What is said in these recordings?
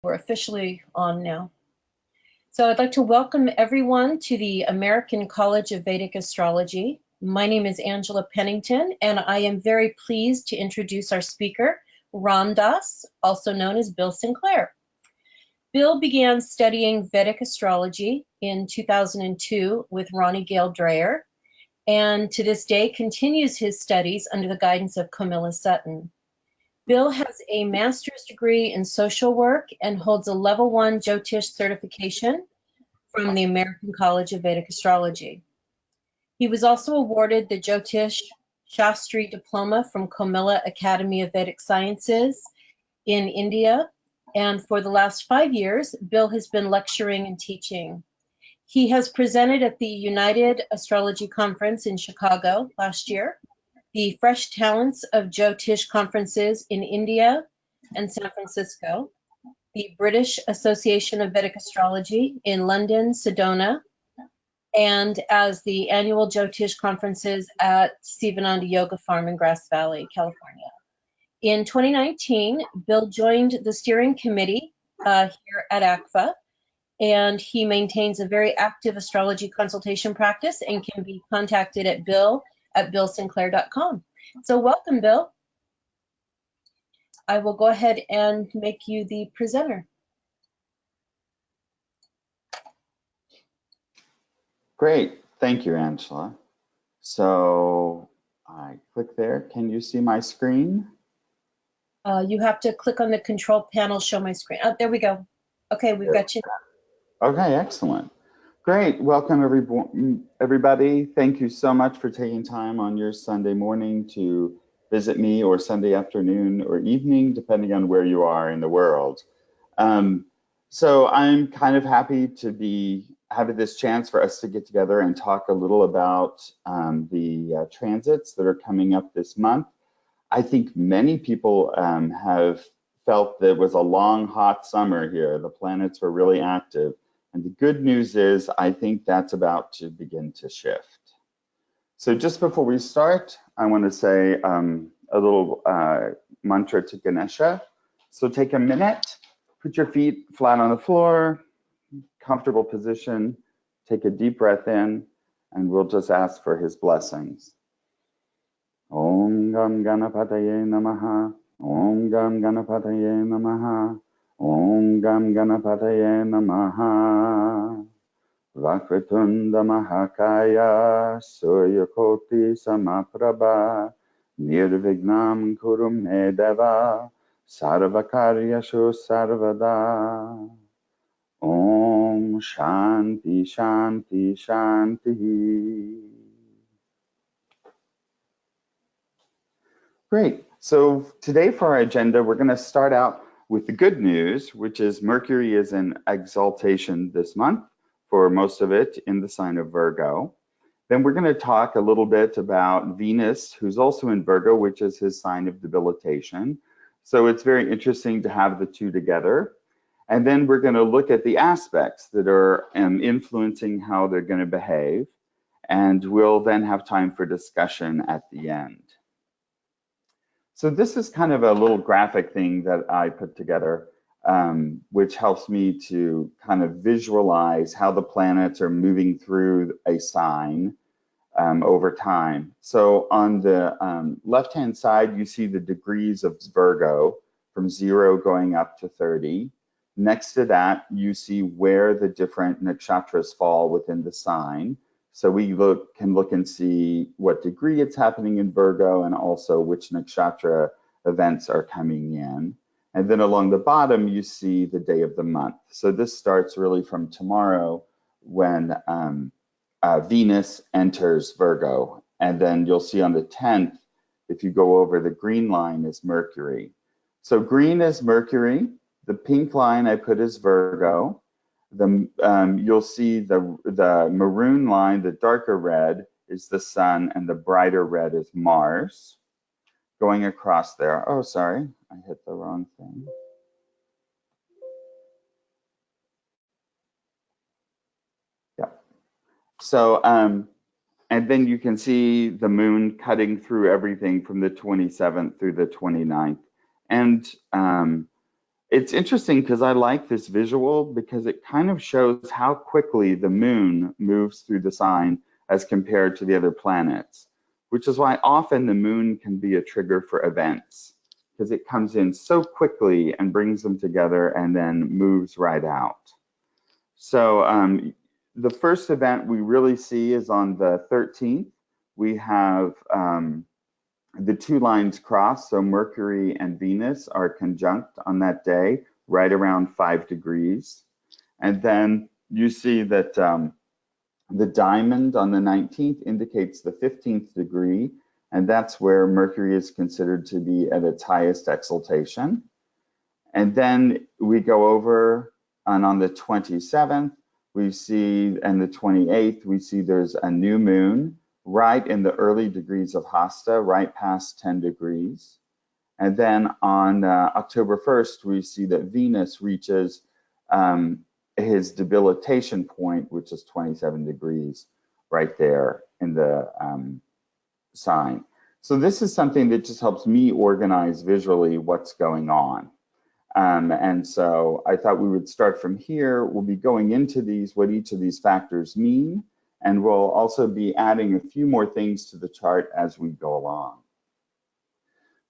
We're officially on now. So I'd like to welcome everyone to the American College of Vedic Astrology. My name is Angela Pennington, and I am very pleased to introduce our speaker, Ramdas, also known as Bill Sinclair. Bill began studying Vedic astrology in 2002 with Ronnie Gale Dreyer, and to this day continues his studies under the guidance of Camilla Sutton. Bill has a master's degree in social work and holds a level 1 Jyotish certification from the American College of Vedic Astrology. He was also awarded the Jyotish Shastri diploma from Comilla Academy of Vedic Sciences in India, and for the last 5 years, Bill has been lecturing and teaching. He has presented at the United Astrology Conference in Chicago last year, the Fresh Talents of Jyotish conferences in India and San Francisco, the British Association of Vedic Astrology in London, Sedona, and as the annual Jyotish conferences at Sivananda Yoga Farm in Grass Valley, California. In 2019, Bill joined the steering committee here at ACVA, and he maintains a very active astrology consultation practice and can be contacted at bill@billsinclair.com. So welcome, Bill. I will go ahead and make you the presenter. Great, thank you, Angela. So I click there. Can you see my screen? You have to click on the control panel, show my screen. Oh, there we go. Okay, we've got you. Okay, excellent. Great, welcome everybody. Thank you so much for taking time on your Sunday morning to visit me, or Sunday afternoon or evening, depending on where you are in the world. So I'm kind of happy to be having this chance for us to get together and talk a little about the transits that are coming up this month. I think many people have felt that it was a long, hot summer here. The planets were really active. And the good news is, I think that's about to begin to shift. So just before we start, I want to say a little mantra to Ganesha. So take a minute, put your feet flat on the floor, comfortable position, take a deep breath in, and we'll just ask for his blessings. Om Gam Ganapataye Namaha, Om Gam Ganapataye Namaha, Om Gam Ganapataye Namaha. Vakritunda Mahakaya, Suryakoti Samaprabha, Nirvignam Kurum Medeva, Sarvakaryashu Sarvada. Om Shanti Shanti Shanti. Great. So today for our agenda, we're going to start out with the good news, which is Mercury is in exaltation this month, for most of it in the sign of Virgo. Then we're going to talk a little bit about Venus, who's also in Virgo, which is his sign of debilitation. So it's very interesting to have the two together. And then we're going to look at the aspects that are influencing how they're going to behave. And we'll then have time for discussion at the end. So this is kind of a little graphic thing that I put together, which helps me to kind of visualize how the planets are moving through a sign over time. So on the left-hand side, you see the degrees of Virgo from 0 going up to 30. Next to that, you see where the different nakshatras fall within the sign. So we can look and see what degree it's happening in Virgo, and also which nakshatra events are coming in. And then along the bottom, you see the day of the month. So this starts really from tomorrow, when Venus enters Virgo. And then you'll see on the 10th, if you go over, the green line is Mercury. So green is Mercury. The pink line I put is Virgo. You'll see the maroon line, the darker red, is the sun, and the brighter red is Mars going across there. Oh, sorry, I hit the wrong thing. Yeah. So, and then you can see the moon cutting through everything from the 27th through the 29th. And It's interesting because I like this visual because it kind of shows how quickly the moon moves through the sign as compared to the other planets, which is why often the moon can be a trigger for events because it comes in so quickly and brings them together and then moves right out. So the first event we really see is on the 13th. We have the two lines cross, so Mercury and Venus are conjunct on that day, right around 5 degrees. And then you see that the diamond on the 19th indicates the 15th degree, and that's where Mercury is considered to be at its highest exaltation. And then we go over, and on the 27th, we see, and the 28th, we see there's a new moon right in the early degrees of Hasta, right past 10 degrees. And then on October 1st, we see that Venus reaches his debilitation point, which is 27 degrees right there in the sign. So this is something that just helps me organize visually what's going on. And so I thought we would start from here. We'll be going into these, what each of these factors mean, and we'll also be adding a few more things to the chart as we go along.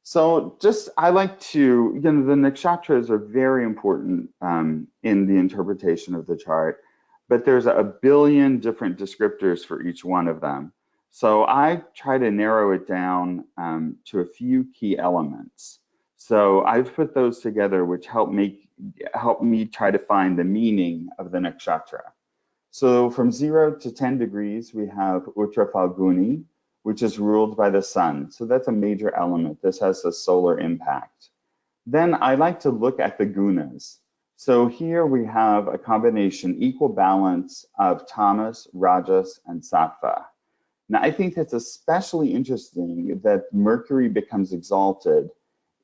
So just, I like to, the nakshatras are very important in the interpretation of the chart, but there's a billion different descriptors for each one of them. So I try to narrow it down to a few key elements. So I've put those together, which help me try to find the meaning of the nakshatra. So from 0 to 10 degrees, we have Uttar Falguni, which is ruled by the sun. So that's a major element. This has a solar impact. Then I like to look at the gunas. So here we have a combination, equal balance of tamas, rajas, and sattva. Now I think that's especially interesting that Mercury becomes exalted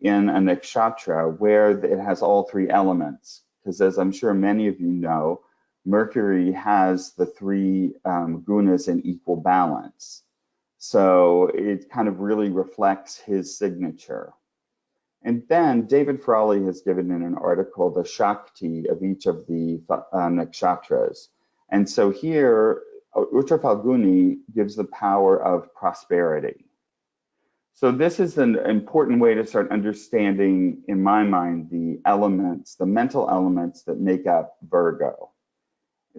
in a nakshatra where it has all three elements, because as I'm sure many of you know, Mercury has the three gunas in equal balance. So it kind of really reflects his signature. And then David Frawley has given in an article the Shakti of each of the nakshatras. And so here, Uttar Falguni gives the power of prosperity. So this is an important way to start understanding, in my mind, the elements, the mental elements that make up Virgo.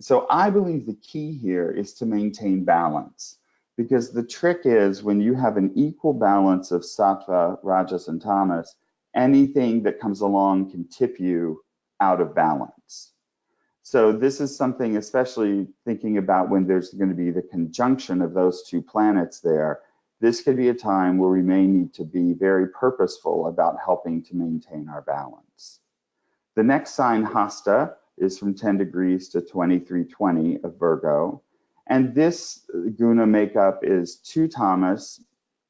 So I believe the key here is to maintain balance, because the trick is when you have an equal balance of sattva, rajas, and tamas, anything that comes along can tip you out of balance. So this is something, especially thinking about when there's going to be the conjunction of those two planets there, this could be a time where we may need to be very purposeful about helping to maintain our balance. The next sign, Hasta, is from 10 degrees to 2320 of Virgo. And this guna makeup is 2 tamas,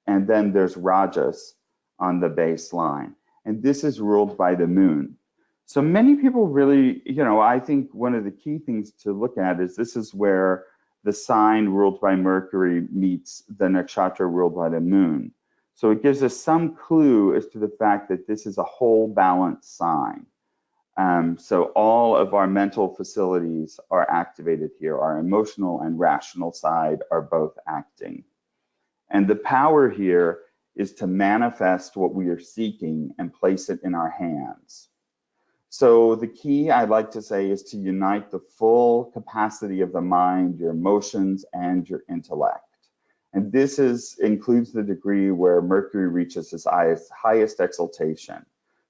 and then there's rajas on the baseline. And this is ruled by the moon. So many people really, I think one of the key things to look at is this is where the sign ruled by Mercury meets the nakshatra ruled by the moon. So it gives us some clue as to the fact that this is a whole balanced sign. So all of our mental facilities are activated here. Our emotional and rational side are both acting. And the power here is to manifest what we are seeking and place it in our hands. So the key, I'd like to say, is to unite the full capacity of the mind, your emotions, and your intellect. And this includes the degree where Mercury reaches his highest exaltation.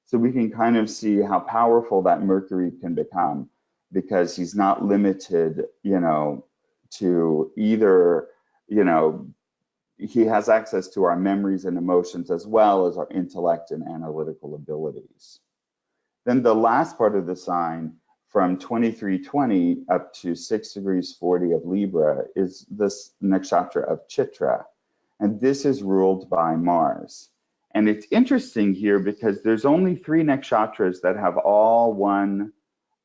So we can kind of see how powerful that Mercury can become, because he's not limited, to either, he has access to our memories and emotions as well as our intellect and analytical abilities. Then the last part of the sign, from 2320 up to 6 degrees 40 of Libra, is this nakshatra of Chitra. And this is ruled by Mars. And it's interesting here because there's only 3 nakshatras that have all one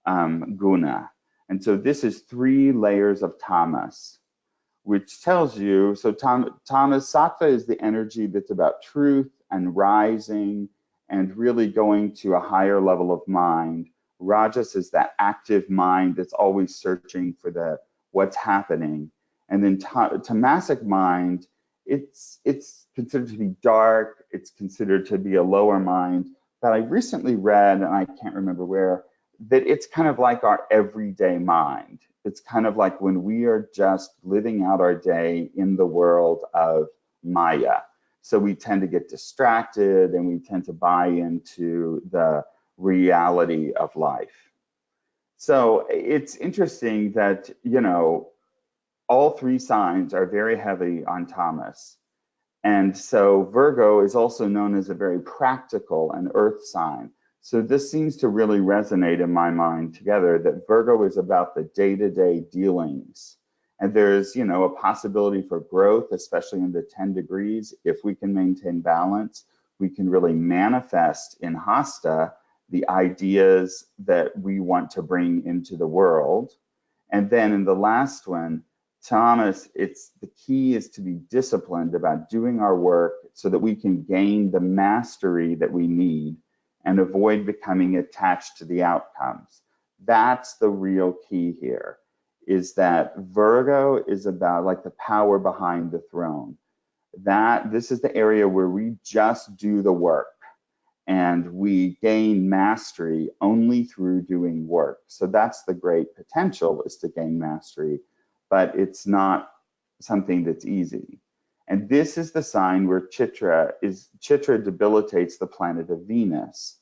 guna. And so this is 3 layers of tamas, which tells you, so tamas, sattva is the energy that's about truth and rising and really going to a higher level of mind. Rajas is that active mind that's always searching for what's happening. And then tamasic mind, it's considered to be dark, it's considered to be a lower mind. But I recently read, and I can't remember where, that it's kind of like our everyday mind. It's kind of like when we are just living out our day in the world of Maya. So we tend to get distracted and we tend to buy into the reality of life. So it's interesting that, you know, all three signs are very heavy on Tamas. And so Virgo is also known as a very practical and earth sign. So this seems to really resonate in my mind together, that Virgo is about the day-to-day dealings. And there's, you know, a possibility for growth, especially in the 10 degrees. If we can maintain balance, we can really manifest in Hasta the ideas that we want to bring into the world. And then in the last one, Thomas, it's the key is to be disciplined about doing our work so that we can gain the mastery that we need and avoid becoming attached to the outcomes. That's the real key here, is that Virgo is about like the power behind the throne. That this is the area where we just do the work and we gain mastery only through doing work. So that's the great potential, is to gain mastery, but it's not something that's easy. And this is the sign where Chitra debilitates the planet of Venus.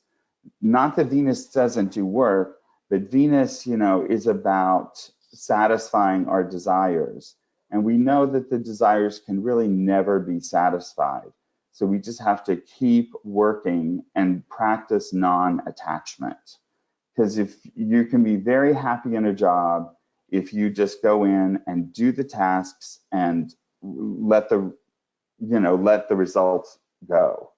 Not that Venus doesn't do work, but Venus, you know, is about satisfying our desires. And we know that the desires can really never be satisfied. So we just have to keep working and practice non-attachment. Because if you can be very happy in a job, if you just go in and do the tasks and let the results go.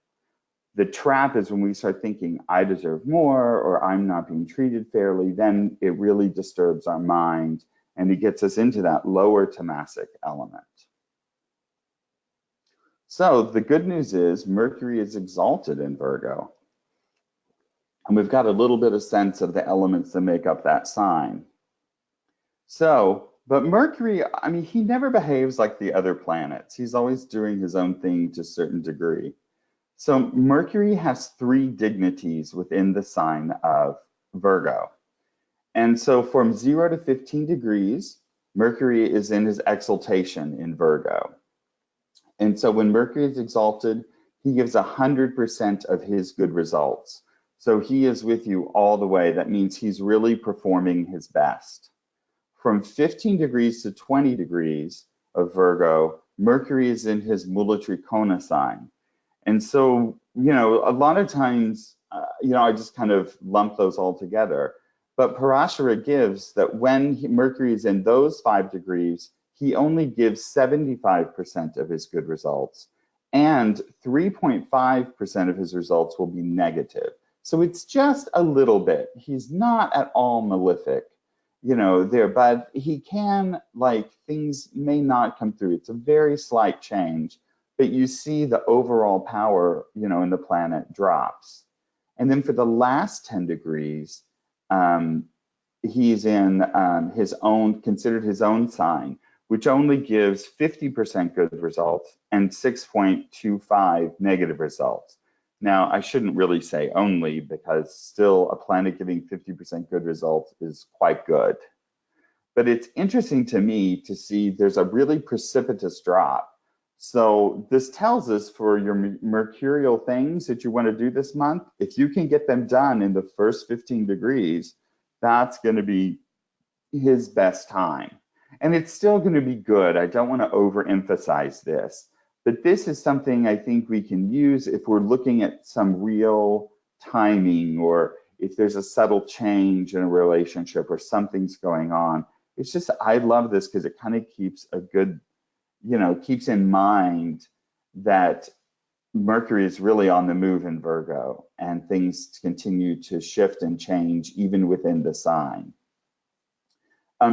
The trap is when we start thinking, I deserve more, or I'm not being treated fairly, then it really disturbs our mind and it gets us into that lower tamasic element. So the good news is Mercury is exalted in Virgo. And we've got a little bit of sense of the elements that make up that sign. So, but Mercury, I mean, he never behaves like the other planets. He's always doing his own thing to a certain degree. So Mercury has 3 dignities within the sign of Virgo. And so from 0 to 15 degrees, Mercury is in his exaltation in Virgo. And so when Mercury is exalted, he gives 100% of his good results. So he is with you all the way. That means he's really performing his best. From 15 degrees to 20 degrees of Virgo, Mercury is in his Mula Trikona sign. And so, you know, a lot of times, you know, I just kind of lump those all together. But Parashara gives that when Mercury is in those 5 degrees, he only gives 75% of his good results, and 3.5% of his results will be negative. So it's just a little bit. He's not at all malefic, you know, there, but he can, like, things may not come through. It's a very slight change, but you see the overall power, you know, in the planet drops. And then for the last 10 degrees, he's in his own, considered his own sign, which only gives 50% good results and 6.25 negative results. Now, I shouldn't really say only, because still a planet giving 50% good results is quite good. But it's interesting to me to see there's a really precipitous drop. So this tells us for your mercurial things that you want to do this month, if you can get them done in the first 15 degrees, that's going to be his best time. And it's still going to be good. I don't want to overemphasize this, but this is something I think we can use if we're looking at some real timing, or if there's a subtle change in a relationship or something's going on. It's just, I love this because it kind of keeps a good, you know, keeps in mind that Mercury is really on the move in Virgo, and things continue to shift and change even within the sign.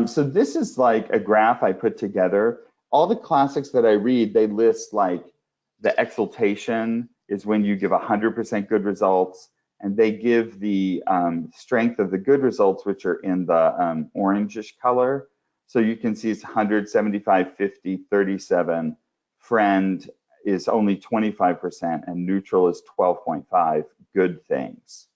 So this is like a graph I put together. All the classics that I read, they list like the exaltation is when you give 100% good results, and they give the strength of the good results, which are in the orangish color. So you can see it's 100, 75, 50, 37. Friend is only 25%, and neutral is 12.5 good things.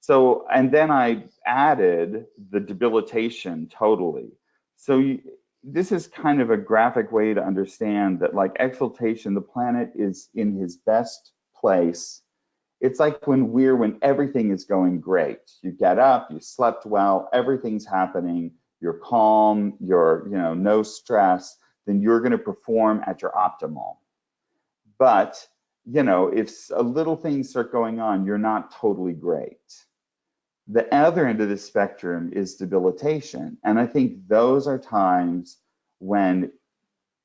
So, and then I added the debilitation totally. So this is kind of a graphic way to understand that, like exaltation, the planet is in his best place. It's like when everything is going great. You get up, you slept well, everything's happening, you're calm, you're, no stress, then you're going to perform at your optimal. But, if a little things start going on, you're not totally great. The other end of the spectrum is debilitation. And I think those are times when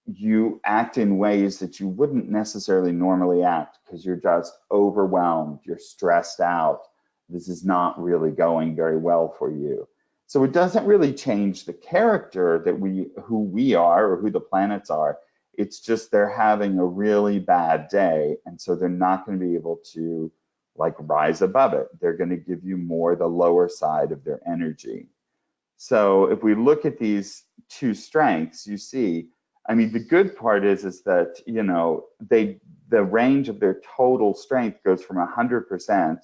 you act in ways that you wouldn't necessarily normally act because you're just overwhelmed, you're stressed out. This is not really going very well for you. So it doesn't really change the character that who we are or who the planets are. It's just they're having a really bad day, and so they're not going to be able to rise above it. They're going to give you more the lower side of their energy. So if we look at these two strengths, you see, I mean, the good part is that, the range of their total strength goes from 100%.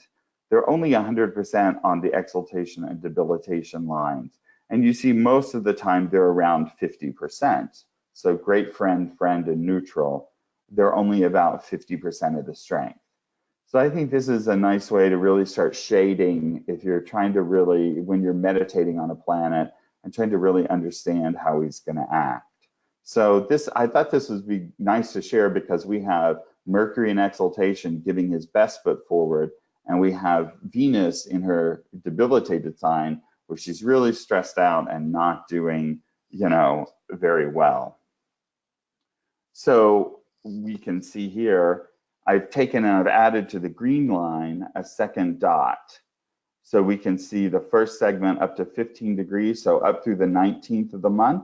They're only 100% on the exaltation and debilitation lines. And you see most of the time they're around 50%. So great friend, friend, and neutral, they're only about 50% of the strength. So I think this is a nice way to really start shading if you're trying to really, when you're meditating on a planet and trying to really understand how he's going to act. So I thought this would be nice to share because we have Mercury in exaltation giving his best foot forward, and we have Venus in her debilitated sign where she's really stressed out and not doing, very well. So we can see here, I've taken and I've added to the green line a second dot. So we can see the first segment up to 15 degrees, so up through the 19th of the month,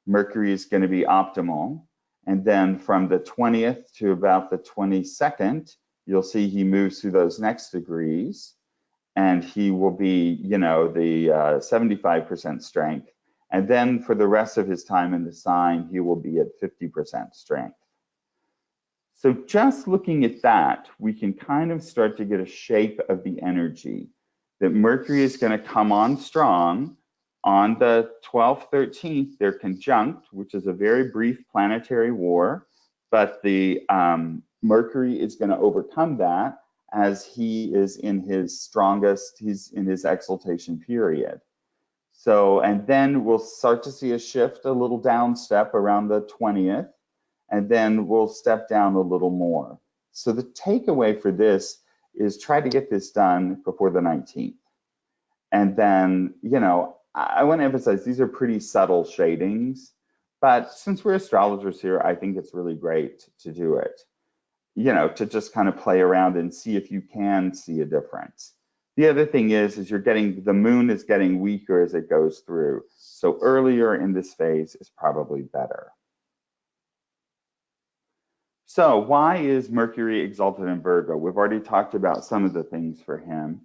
Mercury is going to be optimal. And then from the 20th to about the 22nd, you'll see he moves through those next degrees, and he will be, the 75% strength. And then for the rest of his time in the sign, he will be at 50% strength. So just looking at that, we can kind of start to get a shape of the energy that Mercury is going to come on strong. On the 12th, 13th, they're conjunct, which is a very brief planetary war, but the Mercury is going to overcome that as he is in his strongest, he's in his exaltation period. So, and then we'll start to see a shift, a little down step around the 20th, and then we'll step down a little more. So the takeaway for this is try to get this done before the 19th. And then, I want to emphasize these are pretty subtle shadings, but since we're astrologers here, I think it's really great to do it, to just kind of play around and see if you can see a difference. The other thing is the moon is getting weaker as it goes through. So earlier in this phase is probably better. So why is Mercury exalted in Virgo? We've already talked about some of the things for him,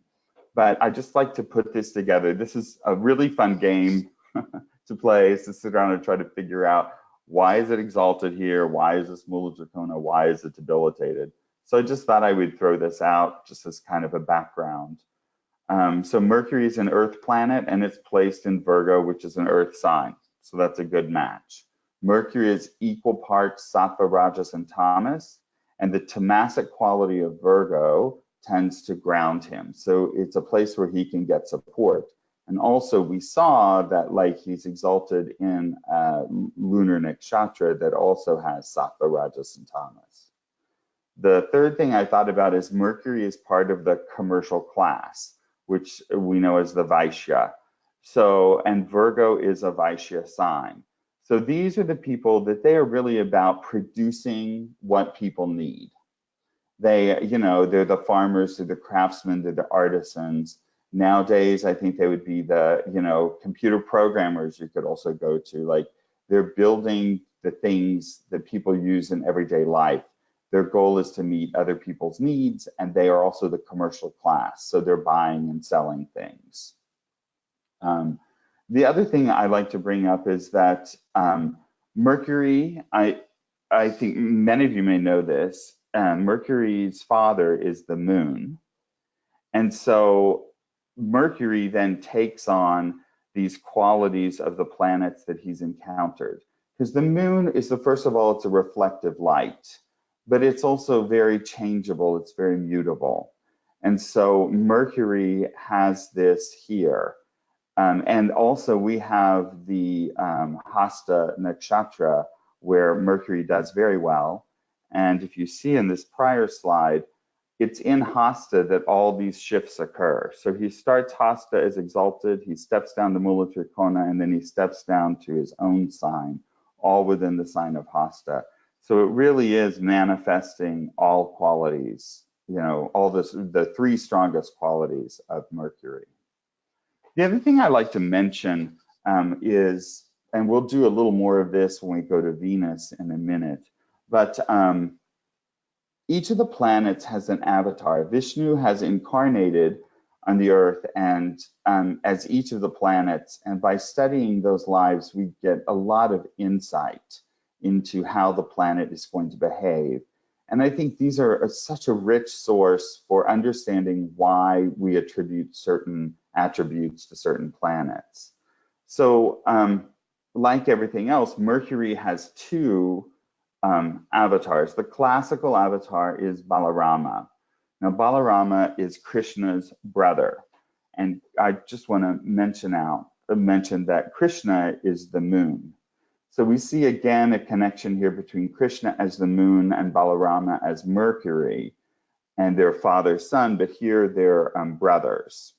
but I just like to put this together. This is a really fun game to play, is to sit around and try to figure out why is it exalted here? Why is this mula dracona? Why is it debilitated? So I just thought I would throw this out just as kind of a background. So Mercury is an Earth planet, and it's placed in Virgo, which is an Earth sign. So that's a good match. Mercury is equal parts Sattva, Rajas, and Tamas, and the tamasic quality of Virgo tends to ground him. So it's a place where he can get support. And also we saw that he's exalted in lunar nakshatra that also has Sattva, Rajas, and Tamas. The third thing I thought about is Mercury is part of the commercial class, which we know as the Vaishya. So, and Virgo is a Vaishya sign. So these are the people that they are really about producing what people need. They, they're the farmers, they're the craftsmen, they're the artisans. Nowadays, I think they would be the, computer programmers you could also go to. They're building the things that people use in everyday life. Their goal is to meet other people's needs, and they are also the commercial class, so they're buying and selling things. The other thing I like to bring up is that Mercury, I think many of you may know this, Mercury's father is the moon. And so Mercury then takes on these qualities of the planets that he's encountered. Because the moon is first of all, it's a reflective light, but it's also very changeable, it's very mutable. And so Mercury has this here. And also we have the Hasta Nakshatra, where Mercury does very well. And if you see in this prior slide, it's in Hasta that all these shifts occur. So he starts Hasta as exalted, he steps down to Mula Trikona, and then he steps down to his own sign, all within the sign of Hasta. So it really is manifesting all qualities, all the three strongest qualities of Mercury. The other thing I like to mention is, and we'll do a little more of this when we go to Venus in a minute, but each of the planets has an avatar. Vishnu has incarnated on the earth and as each of the planets, and by studying those lives, we get a lot of insight into how the planet is going to behave. And I think these are such a rich source for understanding why we attribute certain attributes to certain planets. So like everything else, Mercury has two avatars. The classical avatar is Balarama. Now, Balarama is Krishna's brother. And I just want to mention that Krishna is the moon. So we see again a connection here between Krishna as the moon and Balarama as Mercury, and their father-son, but here they're brothers.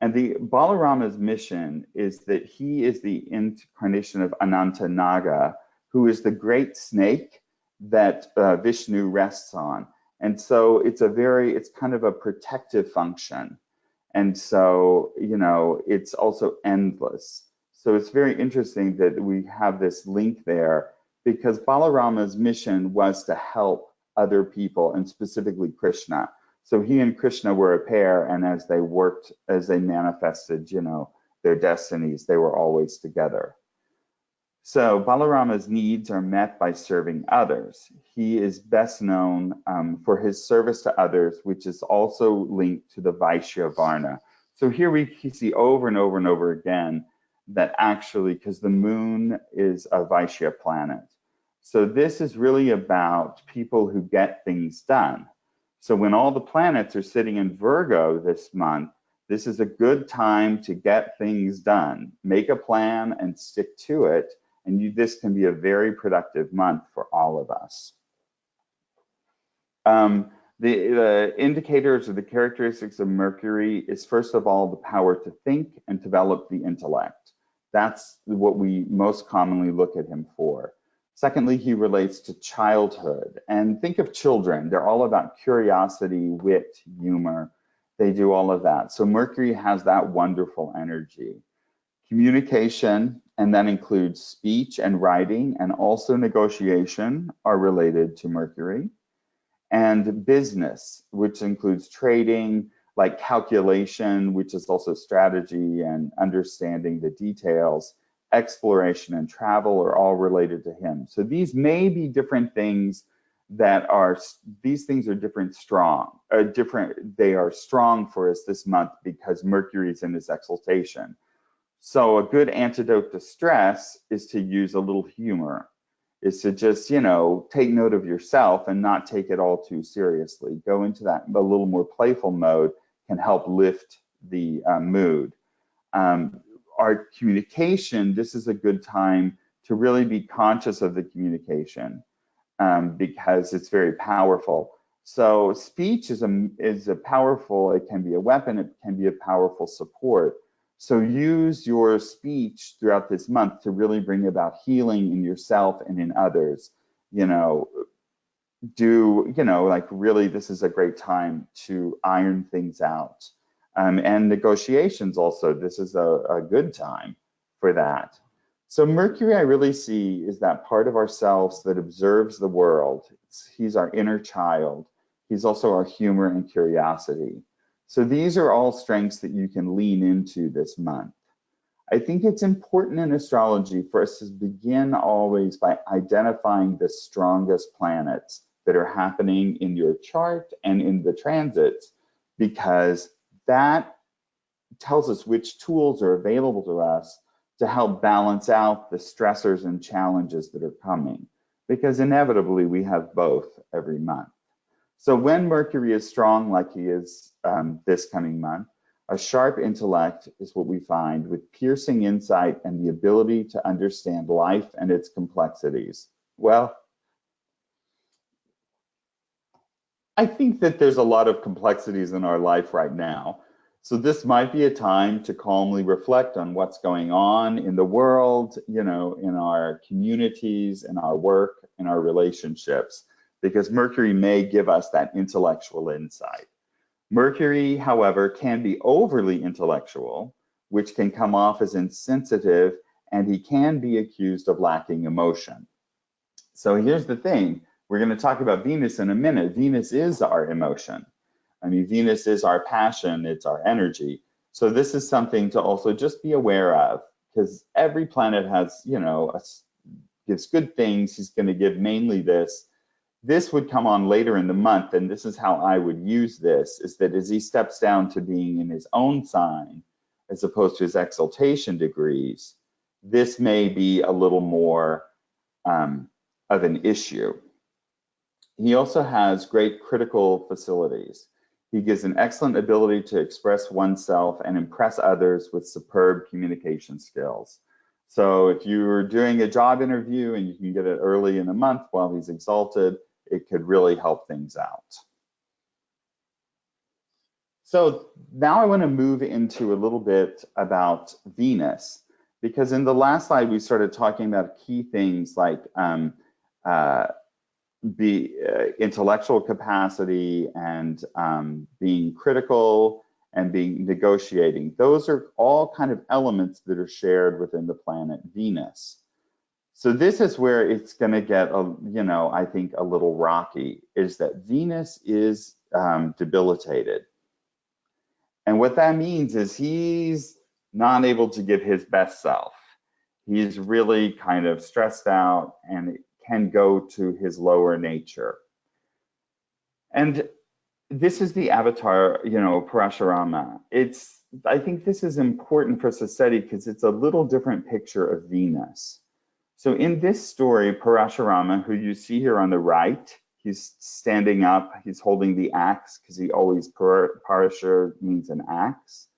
And the Balarama's mission is that he is the incarnation of Ananta Naga, who is the great snake that Vishnu rests on. And so it's kind of a protective function. And so, it's also endless. So it's very interesting that we have this link there, because Balarama's mission was to help other people, and specifically Krishna. So he and Krishna were a pair, and as they manifested, their destinies, they were always together. So Balarama's needs are met by serving others. He is best known for his service to others, which is also linked to the Vaishya Varna. So here we see over and over and over again that actually, because the moon is a Vaishya planet. So this is really about people who get things done. So when all the planets are sitting in Virgo this month, this is a good time to get things done. Make a plan and stick to it. And this can be a very productive month for all of us. The indicators or the characteristics of Mercury is, first of all, the power to think and develop the intellect. That's what we most commonly look at him for. Secondly, he relates to childhood. And think of children. They're all about curiosity, wit, humor. They do all of that. So Mercury has that wonderful energy. Communication, and that includes speech and writing, and also negotiation, are related to Mercury. And business, which includes trading, like calculation, which is also strategy and understanding the details, exploration and travel are all related to him. So these may be different things these things are they are strong for us this month because Mercury is in his exaltation. So a good antidote to stress is to use a little humor, is to just, take note of yourself and not take it all too seriously. Go into that a little more playful mode can help lift the mood. Our communication, this is a good time to really be conscious of the communication because it's very powerful. So speech is a powerful, it can be a weapon, it can be a powerful support. So use your speech throughout this month to really bring about healing in yourself and in others. Really, this is a great time to iron things out. And negotiations also, this is a good time for that. So Mercury, I really see, is that part of ourselves that observes the world. He's our inner child. He's also our humor and curiosity. So these are all strengths that you can lean into this month. I think it's important in astrology for us to begin always by identifying the strongest planets that are happening in your chart and in the transits, because that tells us which tools are available to us to help balance out the stressors and challenges that are coming, because inevitably we have both every month. So when Mercury is strong, like he is this coming month, a sharp intellect is what we find, with piercing insight and the ability to understand life and its complexities. Well, I think that there's a lot of complexities in our life right now. So this might be a time to calmly reflect on what's going on in the world, in our communities, in our work, in our relationships, because Mercury may give us that intellectual insight. Mercury, however, can be overly intellectual, which can come off as insensitive, and he can be accused of lacking emotion. So here's the thing. We're going to talk about Venus in a minute. Venus is our emotion. I mean, Venus is our passion, it's our energy. So this is something to also just be aware of, because every planet has, gives good things. He's going to give mainly this. This would come on later in the month, and this is how I would use this, is that as he steps down to being in his own sign, as opposed to his exaltation degrees, this may be a little more of an issue. He also has great critical facilities. He gives an excellent ability to express oneself and impress others with superb communication skills. So if you're doing a job interview and you can get it early in the month while he's exalted, it could really help things out. So now I want to move into a little bit about Venus, because in the last slide we started talking about key things like the intellectual capacity and being critical and being negotiating. Those are all kind of elements that are shared within the planet Venus. So this is where it's going to get, I think a little rocky, is that Venus is debilitated. And what that means is he's not able to give his best self. He's really kind of stressed out and can go to his lower nature. And this is the avatar, Parashurama. I think this is important for society because it's a little different picture of Venus. So in this story, Parashurama, who you see here on the right, he's standing up, he's holding the axe, because he always, Parashur means an axe.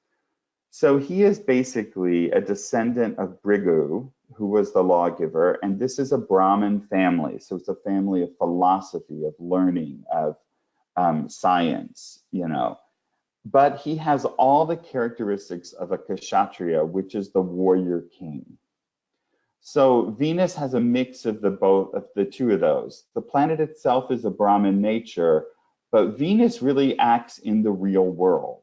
So he is basically a descendant of Bhrigu, who was the lawgiver, and this is a Brahmin family. So it's a family of philosophy, of learning, of science, But he has all the characteristics of a Kshatriya, which is the warrior king. So Venus has a mix of the two of those. The planet itself is a Brahmin nature, but Venus really acts in the real world.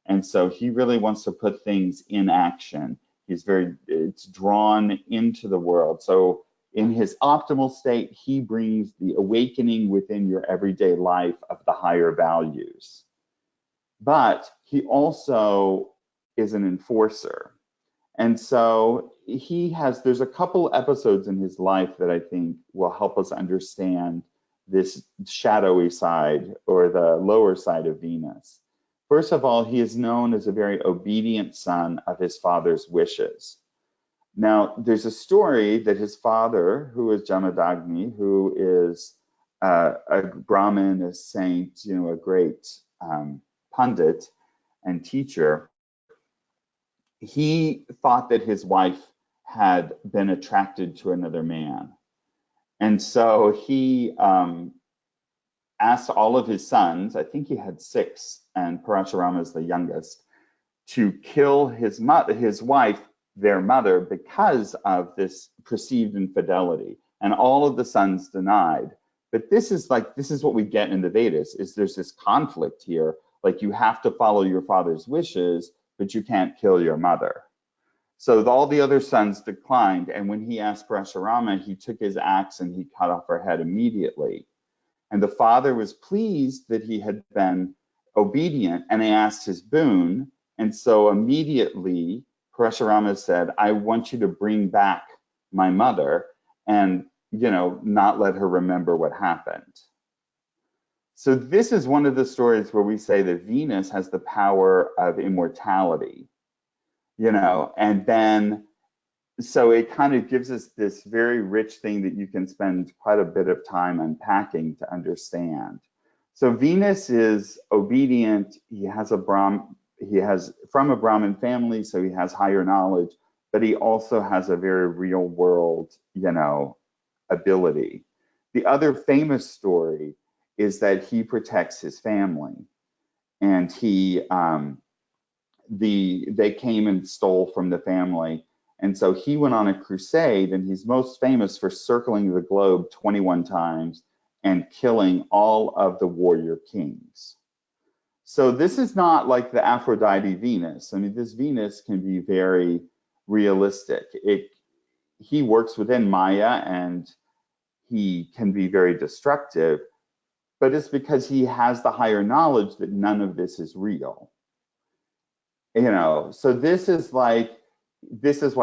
And so he really wants to put things in action. It's drawn into the world. So in his optimal state, he brings the awakening within your everyday life of the higher values. But he also is an enforcer. And so there's a couple episodes in his life that I think will help us understand this shadowy side or the lower side of Venus. First of all, he is known as a very obedient son of his father's wishes. Now, there's a story that his father, who is Jamadagni, who is a Brahmin, a saint, a great pundit and teacher, he thought that his wife had been attracted to another man. And so he asked all of his sons, I think he had 6, and Parashurama is the youngest, to kill his wife, their mother, because of this perceived infidelity. And all of the sons denied. But this is what we get in the Vedas, is there's this conflict here. Like, you have to follow your father's wishes, but you can't kill your mother. So all the other sons declined, and when he asked Parashurama, he took his axe and he cut off her head immediately. And the father was pleased that he had been obedient, and he asked his boon. And so immediately Parashurama said, I want you to bring back my mother and, not let her remember what happened. So this is one of the stories where we say that Venus has the power of immortality, and then so it kind of gives us this very rich thing that you can spend quite a bit of time unpacking to understand. So Venus is obedient. He has from a Brahmin family, so he has higher knowledge, but he also has a very real world, ability. The other famous story is that he protects his family, and they came and stole from the family. And so he went on a crusade, and he's most famous for circling the globe 21 times and killing all of the warrior kings. So this is not like the Aphrodite Venus. I mean, this Venus can be very realistic. He works within Maya, and he can be very destructive, but it's because he has the higher knowledge that none of this is real. So this is why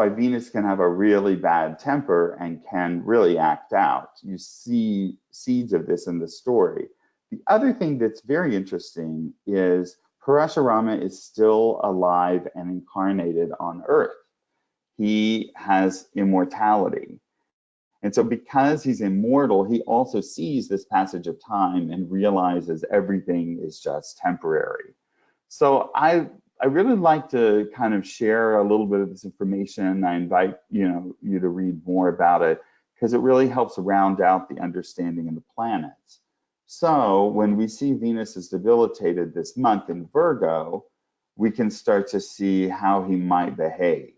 Venus can have a really bad temper and can really act out. You see seeds of this in the story. The other thing that's very interesting is Parashurama is still alive and incarnated on Earth. He has immortality. And so because he's immortal, he also sees this passage of time and realizes everything is just temporary. So I really like to kind of share a little bit of this information. I invite you to read more about it, because it really helps round out the understanding of the planets. So when we see Venus is debilitated this month in Virgo, we can start to see how he might behave.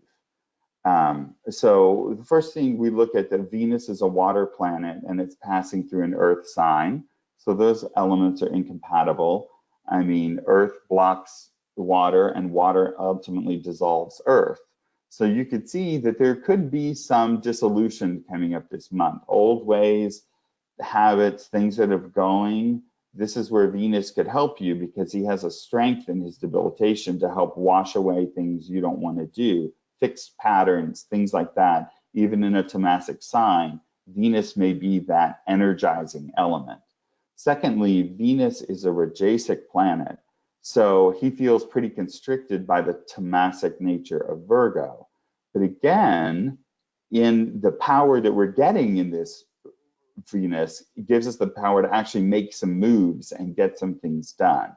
So the first thing we look at, that Venus is a water planet and it's passing through an Earth sign. So those elements are incompatible. I mean, Earth blocks water, and water ultimately dissolves Earth. So you could see that there could be some dissolution coming up this month. Old ways, habits, things that are going. This is where Venus could help you, because he has a strength in his debilitation to help wash away things you don't want to do, fixed patterns, things like that. Even in a tamasic sign, Venus may be that energizing element. Secondly, Venus is a Rajasic planet, so he feels pretty constricted by the tamasic nature of Virgo. But again, in the power that we're getting in this Venus, it gives us the power to actually make some moves and get some things done.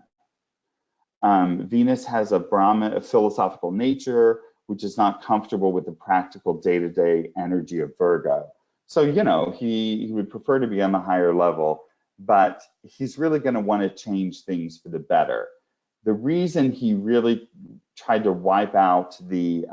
Venus has a philosophical nature, which is not comfortable with the practical day-to-day energy of Virgo. So, he would prefer to be on the higher level, but he's really going to want to change things for the better. The reason he really tried to wipe out the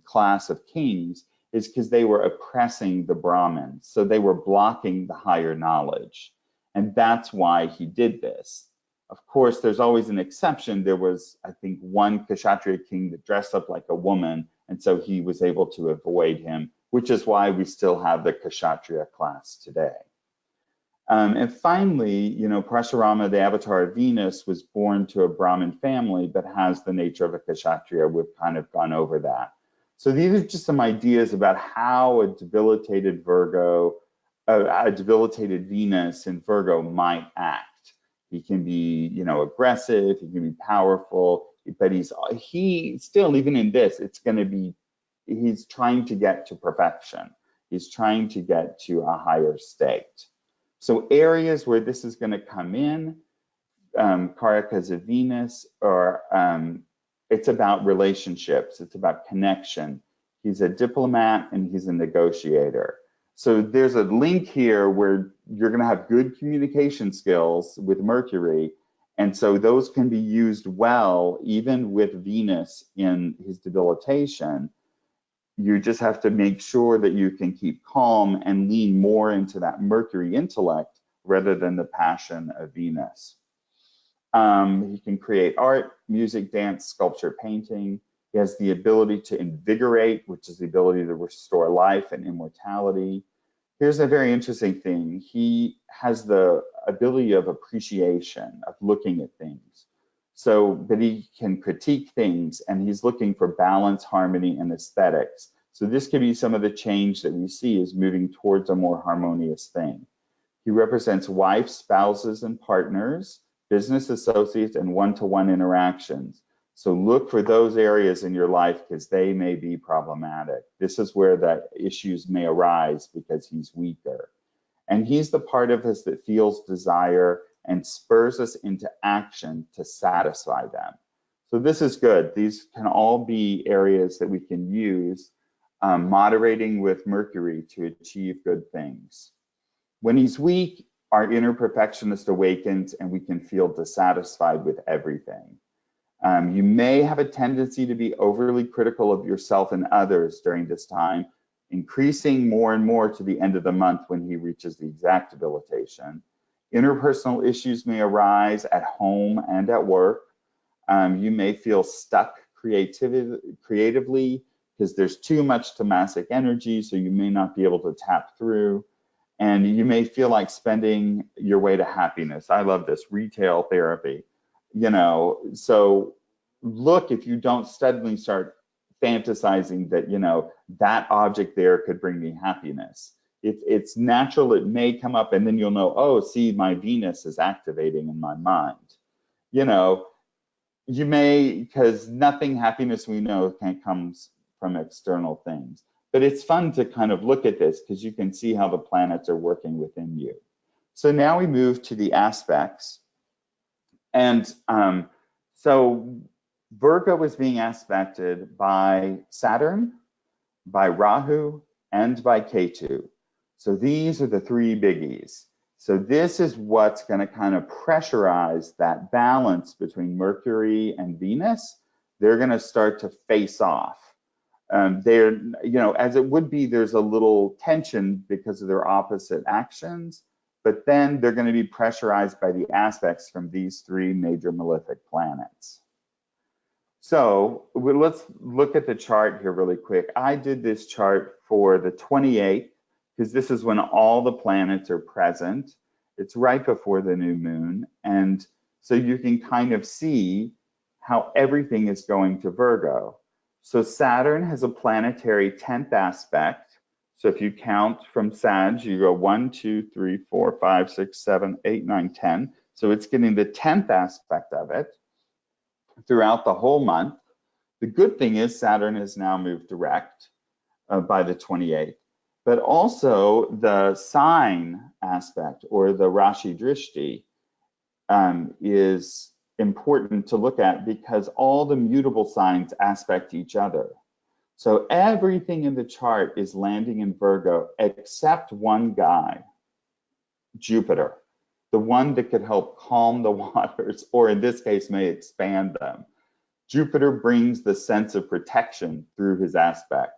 class of kings is because they were oppressing the Brahmins. So they were blocking the higher knowledge. And that's why he did this. Of course, there's always an exception. There was, I think, one Kshatriya king that dressed up like a woman, and so he was able to avoid him, which is why we still have the Kshatriya class today. And finally, Parashurama, the avatar of Venus, was born to a Brahmin family, but has the nature of a Kshatriya. We've kind of gone over that. So these are just some ideas about how a debilitated Venus in Virgo might act. He can be, aggressive, he can be powerful, but he still, even in this, he's trying to get to perfection. He's trying to get to a higher state. So areas where this is going to come in, Karakas of Venus, or it's about relationships, it's about connection. He's a diplomat and he's a negotiator. So there's a link here where you're going to have good communication skills with Mercury, and so those can be used well even with Venus in his debilitation. You just have to make sure that you can keep calm and lean more into that Mercury intellect rather than the passion of Venus. He can create art, music, dance, sculpture, painting. He has the ability to invigorate, which is the ability to restore life and immortality. Here's a very interesting thing. He has the ability of appreciation, of looking at things. So, but he can critique things, and he's looking for balance, harmony, and aesthetics. So this could be some of the change that we see is moving towards a more harmonious thing. He represents wives, spouses, and partners, business associates, and one-to-one interactions. So look for those areas in your life because they may be problematic. This is where the issues may arise because he's weaker. And he's the part of us that feels desire and spurs us into action to satisfy them. So this is good. These can all be areas that we can use, moderating with Mercury to achieve good things. When he's weak, our inner perfectionist awakens and we can feel dissatisfied with everything. You may have a tendency to be overly critical of yourself and others during this time, increasing more and more to the end of the month when he reaches the exact debilitation. Interpersonal issues may arise at home and at work. You may feel stuck creatively because there's too much tamasic energy, so you may not be able to tap through. And you may feel like spending your way to happiness. I love this, retail therapy. So look if you don't suddenly start fantasizing that, that object there could bring me happiness. It's natural, it may come up, and then you'll know, oh, see, my Venus is activating in my mind. You may, because nothing happiness we know comes from external things. But it's fun to kind of look at this because you can see how the planets are working within you. So now we move to the aspects. And so Virgo is being aspected by Saturn, by Rahu, and by Ketu. So these are the three biggies. So this is what's going to kind of pressurize that balance between Mercury and Venus. They're going to start to face off. As it would be, there's a little tension because of their opposite actions, but then they're going to be pressurized by the aspects from these three major malefic planets. So let's look at the chart here really quick. I did this chart for the 28th because this is when all the planets are present. It's right before the new moon. And so you can kind of see how everything is going to Virgo. So Saturn has a planetary 10th aspect. So if you count from Sag, you go 1, 2, 3, 4, 5, 6, 7, 8, 9, 10. So it's getting the 10th aspect of it throughout the whole month. The good thing is Saturn has now moved direct by the 28th. But also the sign aspect, or the Rashi Drishti, is important to look at because all the mutable signs aspect each other. So everything in the chart is landing in Virgo except one guy, Jupiter, the one that could help calm the waters, or in this case may expand them. Jupiter brings the sense of protection through his aspect.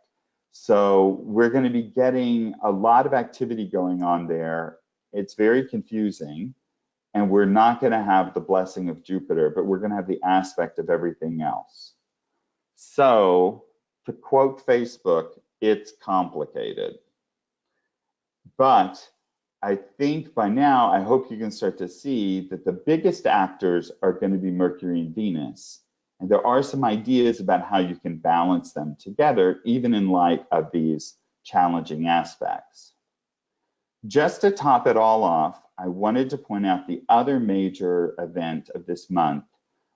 So we're going to be getting a lot of activity going on there. It's very confusing. And we're not going to have the blessing of Jupiter, but we're going to have the aspect of everything else. So to quote Facebook, it's complicated. But I think by now, I hope you can start to see that the biggest actors are going to be Mercury and Venus. And there are some ideas about how you can balance them together, even in light of these challenging aspects. Just to top it all off, I wanted to point out the other major event of this month,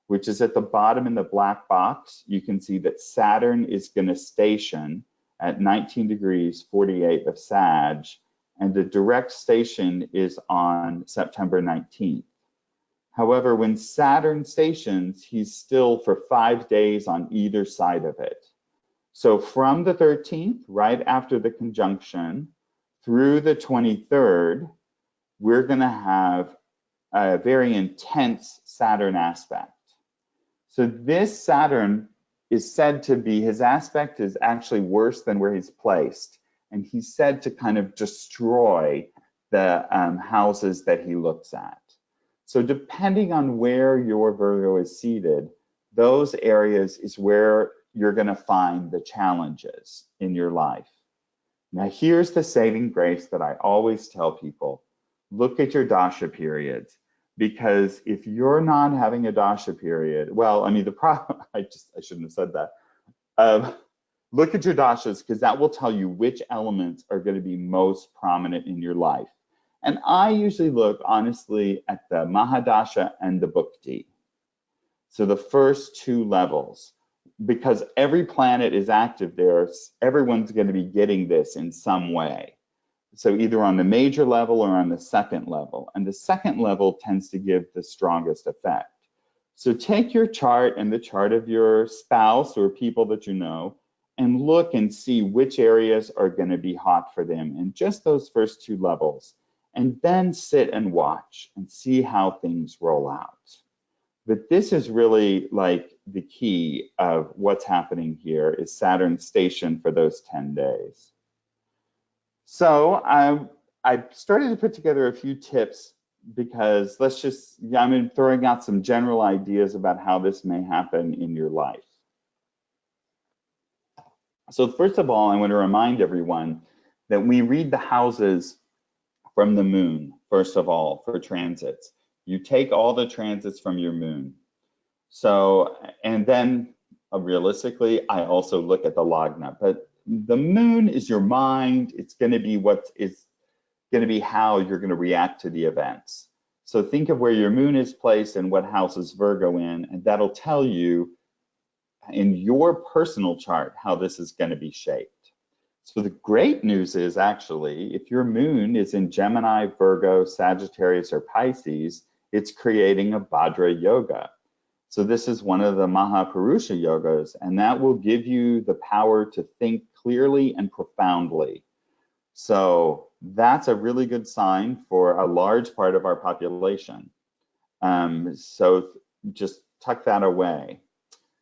which is at the bottom in the black box. You can see that Saturn is going to station at 19 degrees 48 of Sag, and the direct station is on September 19th. However, when Saturn stations, he's still for 5 days on either side of it. So from the 13th, right after the conjunction, through the 23rd, we're going to have a very intense Saturn aspect. So this Saturn is said to be, his aspect is actually worse than where he's placed. And he's said to kind of destroy the houses that he looks at. So depending on where your Virgo is seated, those areas is where you're going to find the challenges in your life. Now, here's the saving grace that I always tell people. Look at your dasha periods, because if you're not having a dasha period, well, I mean, the problem, I shouldn't have said that. Look at your dashas, because that will tell you which elements are going to be most prominent in your life. And I usually look, honestly, at the Mahadasha and the Bhukti. So the first two levels, because every planet is active there, everyone's going to be getting this in some way. So either on the major level or on the second level. And the second level tends to give the strongest effect. So take your chart and the chart of your spouse or people that you know, and look and see which areas are going to be hot for them in just those first two levels. And then sit and watch and see how things roll out. But this is really like the key of what's happening here is Saturn's station for those 10 days. So I started to put together a few tips, because I'm throwing out some general ideas about how this may happen in your life. So first of all, I want to remind everyone that we read the houses from the moon, first of all, for transits. You take all the transits from your moon. So, and then realistically, I also look at the lagna, but the moon is your mind. It's going to be how you're going to react to the events. So think of where your moon is placed and what house is Virgo in, and that'll tell you in your personal chart how this is going to be shaped. So the great news is, actually, if your moon is in Gemini, Virgo, Sagittarius, or Pisces, it's creating a Vajra yoga. So this is one of the Mahapurusha yogas, and that will give you the power to think clearly and profoundly. So that's a really good sign for a large part of our population. So just tuck that away.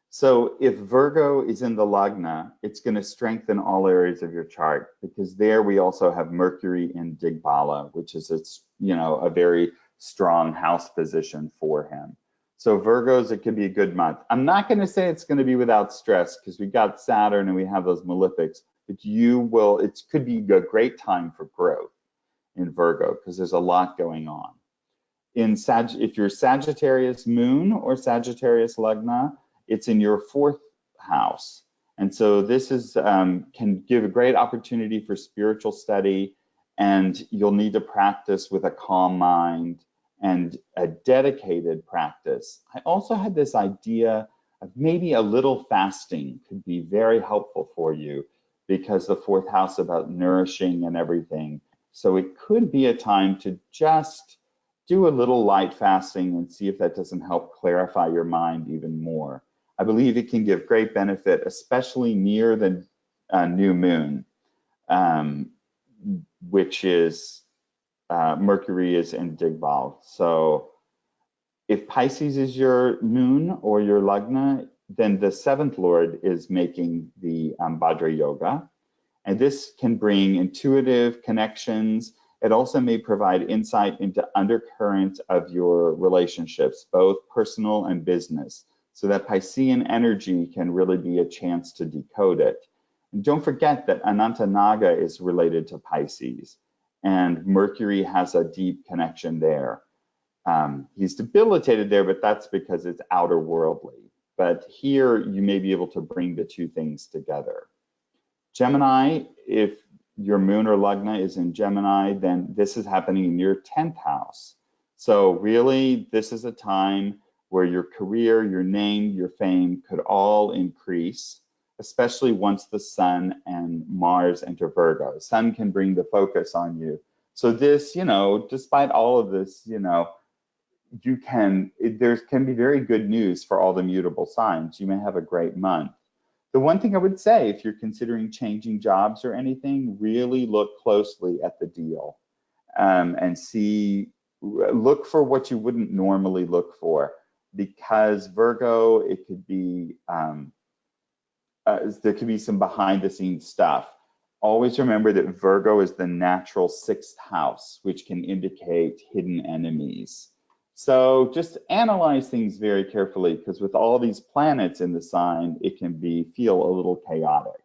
So if Virgo is in the lagna, it's going to strengthen all areas of your chart, because there we also have Mercury in Digbala, which is a very strong house position for him. So Virgos, it could be a good month. I'm not going to say it's going to be without stress, because we got Saturn and we have those malefics, but it could be a great time for growth in Virgo, because there's a lot going on. If you're Sagittarius moon or Sagittarius lagna, it's in your fourth house. And so this can give a great opportunity for spiritual study, and you'll need to practice with a calm mind and a dedicated practice. I also had this idea of maybe a little fasting could be very helpful for you, because the fourth house is about nourishing and everything. So it could be a time to just do a little light fasting and see if that doesn't help clarify your mind even more. I believe it can give great benefit, especially near the new moon, which is Mercury is in Digbal. So if Pisces is your moon or your lagna, then the seventh lord is making the Vajra yoga. And this can bring intuitive connections. It also may provide insight into undercurrents of your relationships, both personal and business. So that Piscean energy can really be a chance to decode it. And don't forget that Ananta Naga is related to Pisces, and Mercury has a deep connection there. He's debilitated there, but that's because it's outer worldly. But here you may be able to bring the two things together. Gemini, if your moon or lagna is in Gemini, then this is happening in your 10th house. So really, this is a time where your career, your name, your fame could all increase, especially once the Sun and Mars enter Virgo. Sun can bring the focus on you. So this, despite all of this, there can be very good news for all the mutable signs. You may have a great month. The one thing I would say, if you're considering changing jobs or anything, really look closely at the deal and look for what you wouldn't normally look for. Because Virgo, it could be, there could be some behind the scenes stuff. Always remember that Virgo is the natural 6th house, which can indicate hidden enemies. So just analyze things very carefully, because with all these planets in the sign, it can feel a little chaotic.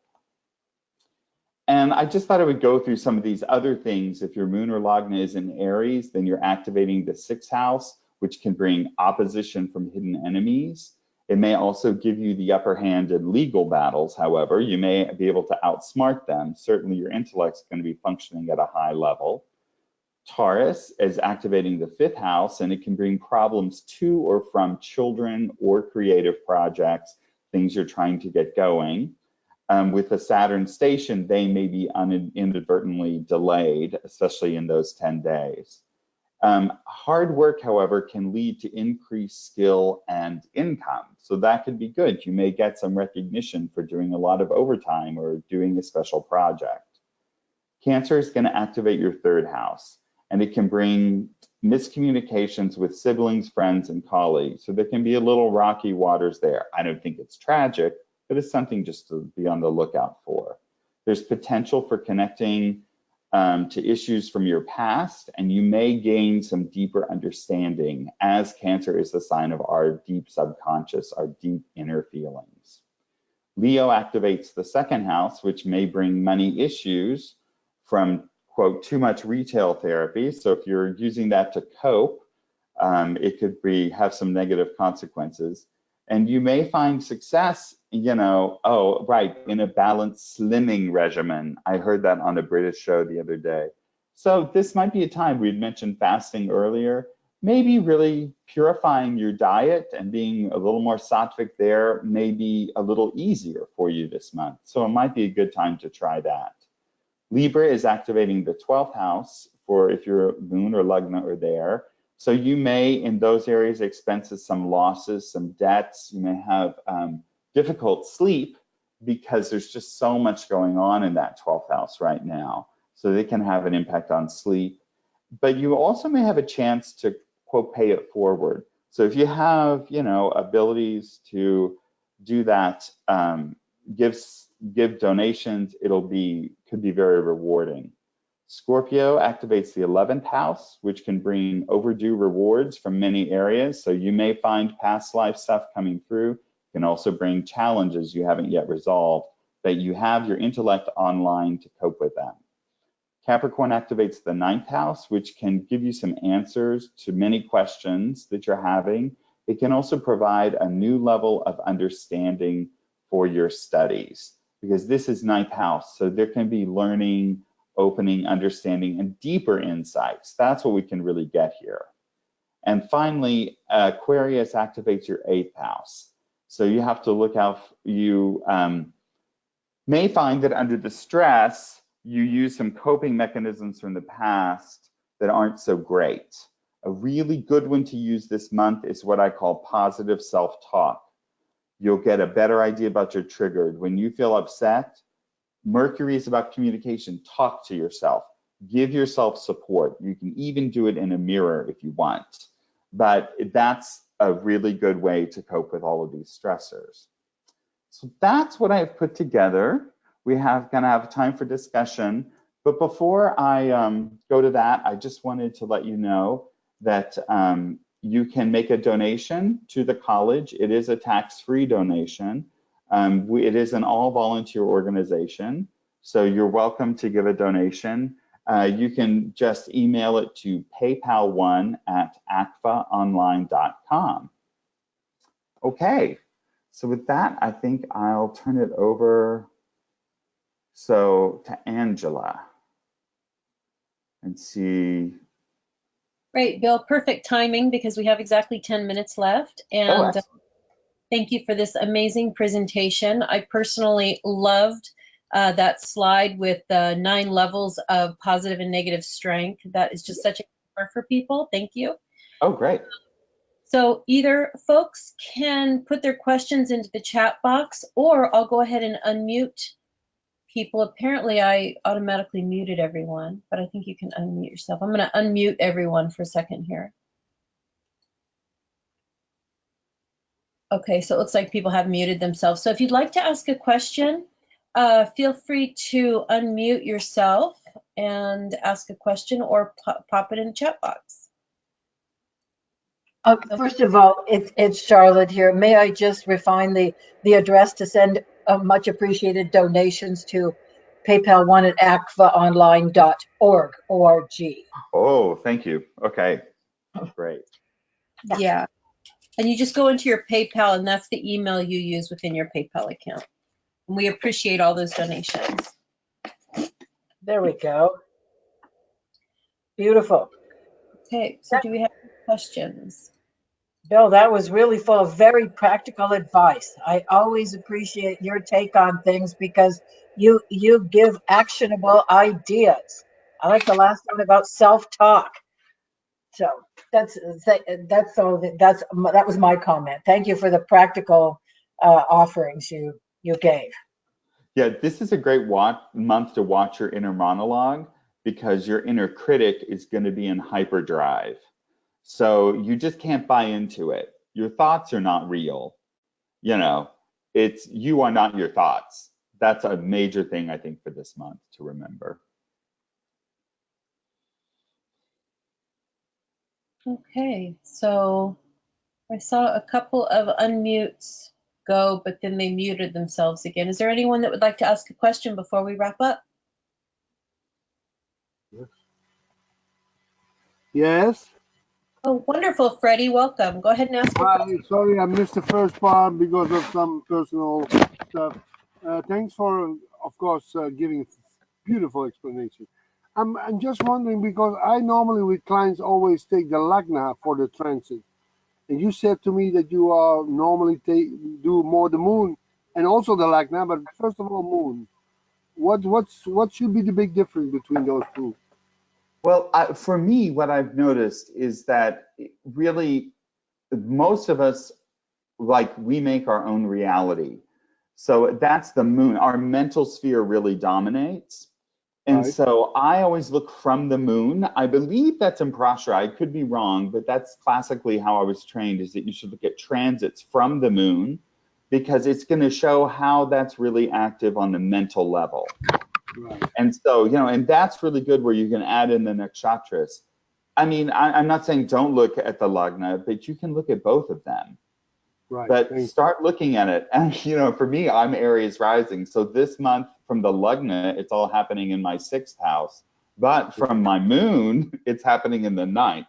And I just thought I would go through some of these other things. If your moon or lagna is in Aries, then you're activating the 6th house, which can bring opposition from hidden enemies. It may also give you the upper hand in legal battles, however. You may be able to outsmart them. Certainly your intellect's going to be functioning at a high level. Taurus is activating the 5th house, and it can bring problems to or from children or creative projects, things you're trying to get going. With the Saturn station, they may be inadvertently delayed, especially in those 10 days. Hard work, however, can lead to increased skill and income. So that could be good. You may get some recognition for doing a lot of overtime or doing a special project. Cancer is going to activate your 3rd house, and it can bring miscommunications with siblings, friends, and colleagues. So there can be a little rocky waters there. I don't think it's tragic, but it's something just to be on the lookout for. There's potential for connecting to issues from your past, and you may gain some deeper understanding, as Cancer is the sign of our deep subconscious, our deep inner feelings. Leo activates the 2nd house, which may bring money issues from, quote, too much retail therapy. So if you're using that to cope, it could have some negative consequences. And you may find success, in a balanced slimming regimen. I heard that on a British show the other day. So this might be a time, we'd mentioned fasting earlier, maybe really purifying your diet and being a little more sattvic there may be a little easier for you this month. So it might be a good time to try that. Libra is activating the 12th house for if your moon or lagna are there. So you may, in those areas, experience some losses, some debts. You may have difficult sleep because there's just so much going on in that 12th house right now. So they can have an impact on sleep. But you also may have a chance to, quote, pay it forward. So if you have, abilities to do that, give donations, could be very rewarding. Scorpio activates the 11th house, which can bring overdue rewards from many areas. So you may find past life stuff coming through. It can also bring challenges you haven't yet resolved, but you have your intellect online to cope with them. Capricorn activates the 9th house, which can give you some answers to many questions that you're having. It can also provide a new level of understanding for your studies, because this is 9th house. So there can be learning, opening, understanding, and deeper insights. That's what we can really get here. And finally, Aquarius activates your 8th house. So you have to look out. You may find that under the stress, you use some coping mechanisms from the past that aren't so great. A really good one to use this month is what I call positive self-talk. You'll get a better idea about your triggered. When you feel upset, Mercury is about communication. Talk to yourself. Give yourself support. You can even do it in a mirror if you want. But that's a really good way to cope with all of these stressors. So that's what I've put together. We have gonna have time for discussion. But before I go to that, I just wanted to let you know that you can make a donation to the college. It is a tax-free donation. It is an all-volunteer organization, so you're welcome to give a donation. You can just email it to paypal1@acvaonline.com. Okay, so with that, I think I'll turn it over to Angela and see. Great, Bill, perfect timing because we have exactly 10 minutes left. And thank you for this amazing presentation. I personally loved that slide with the 9 levels of positive and negative strength. That is just such a comfort for people. Thank you. Oh, great. So either folks can put their questions into the chat box, or I'll go ahead and unmute people. Apparently I automatically muted everyone, but I think you can unmute yourself. I'm going to unmute everyone for a second here. Okay, so it looks like people have muted themselves. So if you'd like to ask a question, feel free to unmute yourself and ask a question, or pop it in the chat box. First of all, it's Charlotte here. May I just refine the address to send much appreciated donations to PayPal one at acvaonline.org, O-R-G. Oh, thank you. Okay, great. Yeah. And you just go into your PayPal, and that's the email you use within your PayPal account. And we appreciate all those donations. There we go. Beautiful. Okay, so do we have any questions? Bill, that was really full of very practical advice. I always appreciate your take on things because you give actionable ideas. I like the last one about self-talk. So that's all. That was my comment. Thank you for the practical offerings you gave. Yeah, this is a great month to watch your inner monologue because your inner critic is going to be in hyperdrive. So you just can't buy into it. Your thoughts are not real. You know, it's you are not your thoughts. That's a major thing I think for this month to remember. Okay, so I saw a couple of unmutes go, but then they muted themselves again. Is there anyone that would like to ask a question before we wrap up? Yes. Oh, wonderful, Freddie. Welcome. Go ahead and ask your Hi. question. Sorry, I missed the first part because of some personal stuff. Thanks for, of course, giving beautiful explanation. I'm just wondering because I normally with clients always take the lagna for the transit, and you said to me that you are normally do more the moon and also the lagna, but first of all moon. What should be the big difference between those two? Well, for me, what I've noticed is that really most of us, like, we make our own reality. So that's the moon. Our mental sphere really dominates. And Right. so I always look from the moon. I believe that's in Prashara. I could be wrong, but that's classically how I was trained, is that you should look at transits from the moon because it's going to show how that's really active on the mental level. Right. And so, and that's really good where you can add in the nakshatras. I mean, I'm not saying don't look at the lagna, but you can look at both of them. Right. But start looking at it. And, for me, I'm Aries rising. So this month from the lagna, it's all happening in my 6th house. But from my moon, it's happening in the 9th.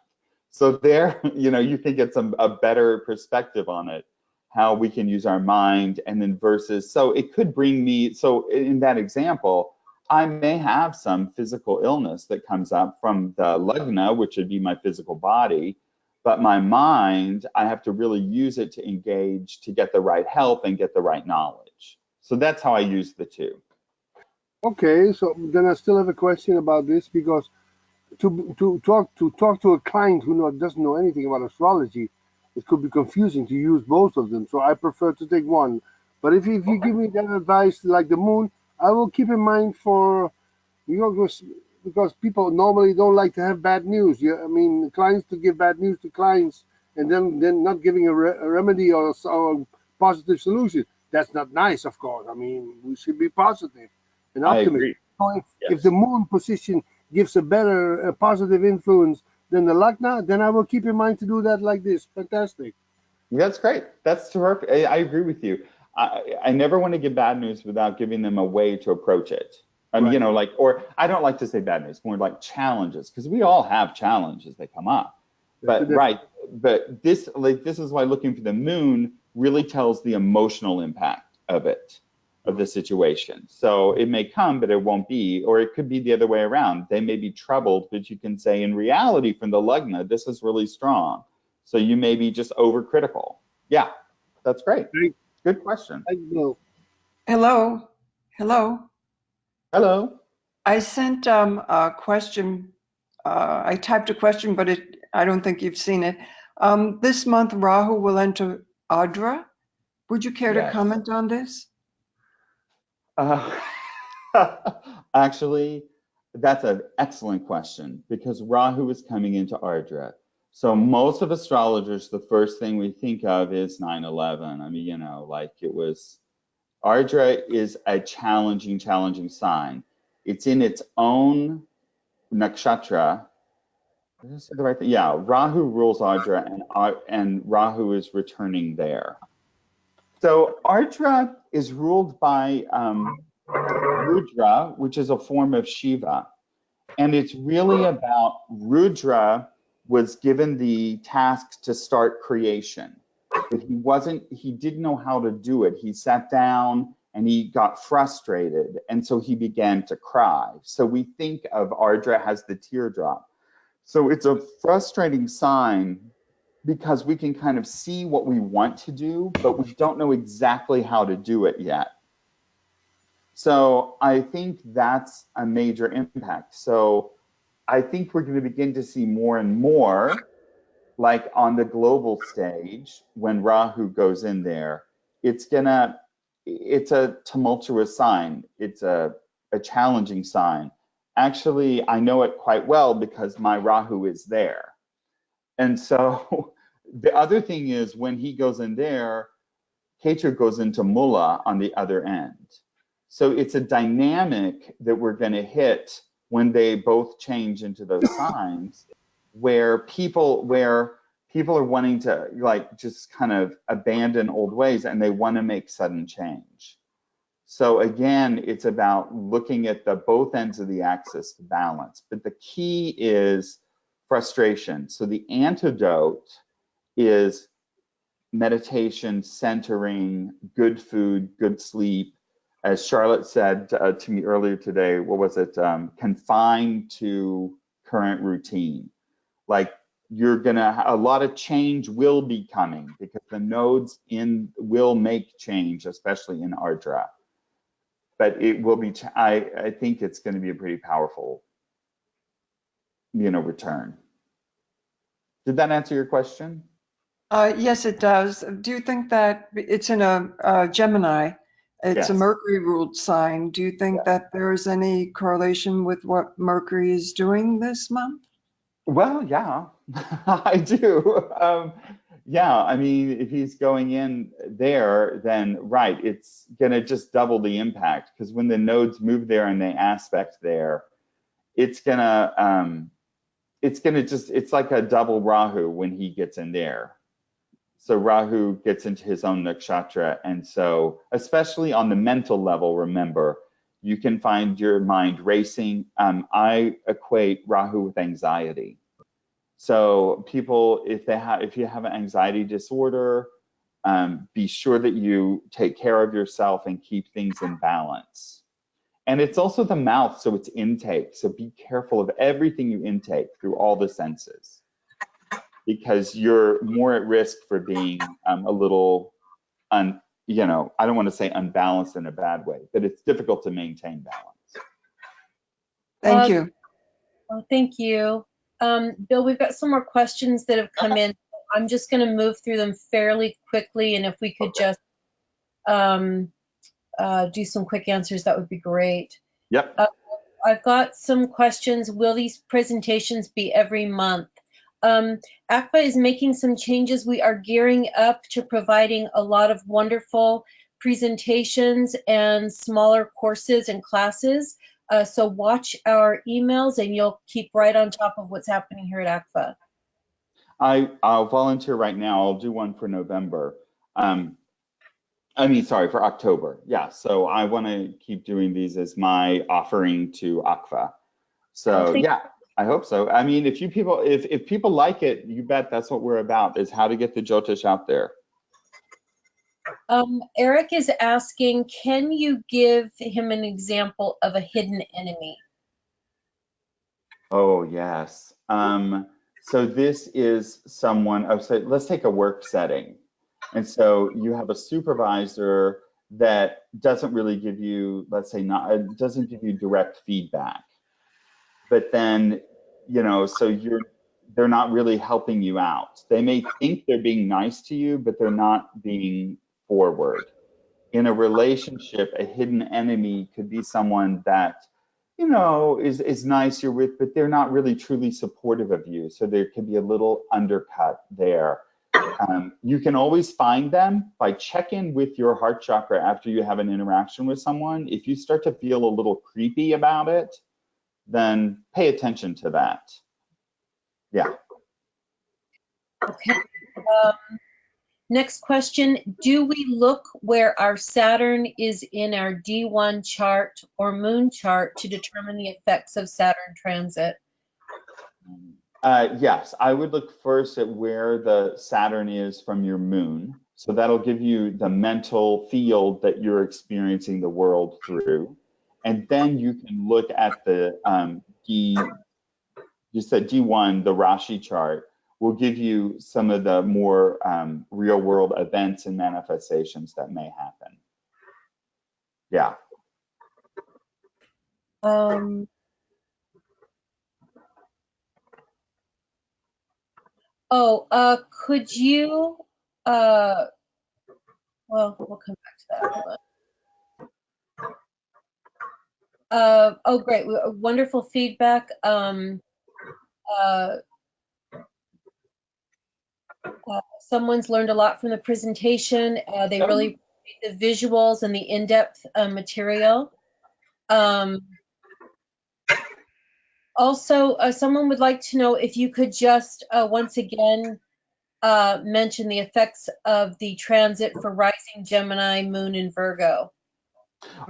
So there, you can get a better perspective on it, how we can use our mind and then versus. So it could bring me, so in that example, I may have some physical illness that comes up from the lagna, which would be my physical body, but my mind, I have to really use it to engage to get the right help and get the right knowledge. So that's how I use the two. Okay, so then I still have a question about this because to talk to a client who doesn't know anything about astrology, it could be confusing to use both of them. So I prefer to take one. But if you give me that advice like the moon, I will keep in mind for because people normally don't like to have bad news. I mean, clients to give bad news to clients and then not giving a remedy or a positive solution. That's not nice, of course. I mean, we should be positive and I optimistic. agree. So if the Yes. moon position gives a positive influence than the lagna, then I will keep in mind to do that like this. Fantastic. That's great. That's terrific. I agree with you. I never want to give bad news without giving them a way to approach it. Right. Or I don't like to say bad news, more like challenges, because we all have challenges that come up. That's a But difference. right, but this is why looking for the moon really tells the emotional impact of it, of the situation. So it may come, but it won't be, or it could be the other way around. They may be troubled, but you can say in reality from the lagna, this is really strong. So you may be just overcritical. Yeah, that's great. Thank, Good question. thank you. Hello. Hello. Hello. I sent a question. I typed a question, but I don't think you've seen it. This month, Rahu will enter Adra. Would you care to Yes. comment on this? Uh, actually, that's an excellent question because Rahu is coming into Ardra. So most of astrologers, the first thing we think of is 9/11. I mean, like it was, Ardra is a challenging sign. It's in its own nakshatra, Did I say the right thing? Yeah, Rahu rules Ardra, and Rahu is returning there. So Ardra is ruled by Rudra, which is a form of Shiva. And it's really about Rudra was given the task to start creation, but he didn't know how to do it. He sat down and he got frustrated, and so he began to cry. So we think of Ardra as the teardrop. So it's a frustrating sign because we can kind of see what we want to do, but we don't know exactly how to do it yet. So I think that's a major impact. So I think we're going to begin to see more and more, like on the global stage, when Rahu goes in there, it's a tumultuous sign. It's a challenging sign. Actually, I know it quite well because my Rahu is there. And so the other thing is when he goes in there, Ketu goes into Mula on the other end. So it's a dynamic that we're going to hit when they both change into those signs, where people are wanting to like just kind of abandon old ways and they want to make sudden change. So again, it's about looking at the both ends of the axis to balance. But the key is frustration. So the antidote is meditation, centering, good food, good sleep. As Charlotte said to me earlier today, what was it? Confined to current routine. Like a lot of change will be coming because the nodes will make change, especially in Ardra. But it will be, I think it's going to be a pretty powerful, return. Did that answer your question? Yes, it does. Do you think that it's in a Gemini? It's a Yes. Mercury-ruled sign. Do you think that there is any correlation with what Mercury is doing this month? Well, yeah, I do. Yeah, I mean, if he's going in there, then right, it's gonna just double the impact because when the nodes move there and they aspect there, it's like a double Rahu when he gets in there. So Rahu gets into his own nakshatra, and so especially on the mental level, remember, you can find your mind racing. I equate Rahu with anxiety. So people, if you have an anxiety disorder, be sure that you take care of yourself and keep things in balance. And it's also the mouth, so it's intake. So be careful of everything you intake through all the senses, because you're more at risk for being a little, I don't want to say unbalanced in a bad way, but it's difficult to maintain balance. Thank you. Well, thank you. Bill, we've got some more questions that have come in. I'm just going to move through them fairly quickly, and if we could just do some quick answers, that would be great. Yep. I've got some questions. Will these presentations be every month? ACVA is making some changes. We are gearing up to providing a lot of wonderful presentations and smaller courses and classes. So watch our emails and you'll keep right on top of what's happening here at ACVA. I'll volunteer right now. I'll do one for November. For October. Yeah, so I want to keep doing these as my offering to ACVA. So yeah, I hope so. I mean, if people like it, you bet that's what we're about, is how to get the Jyotish out there. Eric is asking, can you give him an example of a hidden enemy? Oh, yes. So this is someone, so let's take a work setting. And so you have a supervisor that doesn't really give you, doesn't give you direct feedback. But then, they're not really helping you out. They may think they're being nice to you, but they're not being forward. In a relationship, a hidden enemy could be someone that, is nice you're with, but they're not really truly supportive of you. So there could be a little undercut there. You can always find them by checking with your heart chakra after you have an interaction with someone. If you start to feel a little creepy about it, then pay attention to that. Yeah. Okay. Next question, do we look where our Saturn is in our D1 chart or moon chart to determine the effects of Saturn transit? Yes, I would look first at where the Saturn is from your moon. So that'll give you the mental field that you're experiencing the world through. And then you can look at the you said D1, the Rashi chart, will give you some of the more real world events and manifestations that may happen. Yeah. Could you, well, we'll come back to that. Hold on. Oh, great. Wonderful feedback. Someone's learned a lot from the presentation. They really appreciate the visuals and the in-depth material. Also, someone would like to know if you could just once again mention the effects of the transit for rising Gemini, moon, and Virgo.